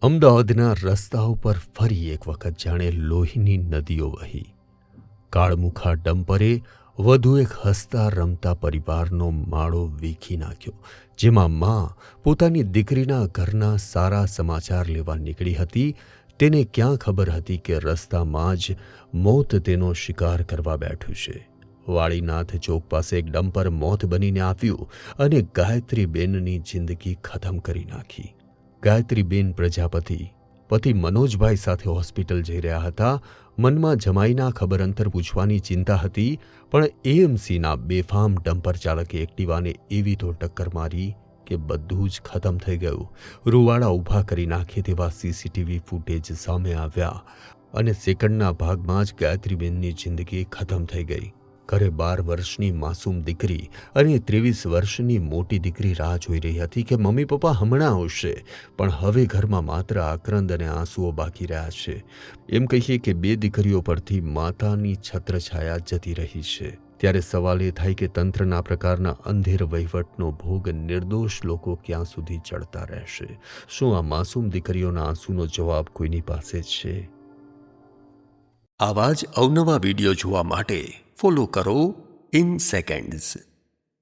અમદાવાદના રસ્તાઓ પર ફરી એક વખત જાણે લોહીની નદીઓ વહી. કાળમુખા ડમ્પરે વધુ એક હસતા રમતા પરિવારનો માળો વીખી નાખ્યો, જેમાં મા પોતાની દીકરીના ઘરના સારા સમાચાર લેવા નીકળી હતી. તેને ક્યાં ખબર હતી કે રસ્તામાં જ મોત તેનો શિકાર કરવા બેઠું છે. વાળીનાથ ચોક પાસે એક ડમ્પર મોત બનીને આવ્યું અને ગાયત્રીબેનની જિંદગી ખતમ કરી નાખી. ગાયત્રીબેન પ્રજાપતિ પતિ મનોજભાઈ સાથે હોસ્પિટલ જઈ રહ્યા હતા. મનમાં જમાઈના ખબર અંતર પૂછવાની ચિંતા હતી, પણ એએમસીના બેફામ ડમ્પર ચાલકે એક્ટિવાને એવી તો ટક્કર મારી કે બધું જ ખતમ થઈ ગયું. રૂવાડા ઊભા કરી નાખે તેવા સીસીટીવી ફૂટેજ સામે આવ્યા અને સેકન્ડના ભાગમાં જ ગાયત્રીબેનની જિંદગી ખતમ થઈ ગઈ. ઘરે 12 વર્ષની માસૂમ દીકરી અને 23 વર્ષની મોટી દીકરી રાહ જોઈ રહી હતી કે મમ્મી પપ્પા હમણાં આવશે, પણ હવે ઘરમાં માત્ર આક્રંદ અને આંસુઓ બાકી રહ્યા છે. એમ કહીએ કે 2 દીકરીઓ પરથી માતાની છત્રછાયા જતી રહી છે. ત્યારે સવાલ એ થાય કે તંત્રના પ્રકારના અંધેર વહીવટનો ભોગ નિર્દોષ લોકો ક્યાં સુધી ચડતા રહેશે? શું આ માસૂમ દીકરીઓના આંસુનો જવાબ કોઈની પાસે છે? આવા જ અવનવા વિડીયો જોવા માટે ફોલો કરો ઇન સેકન્ડ્સ.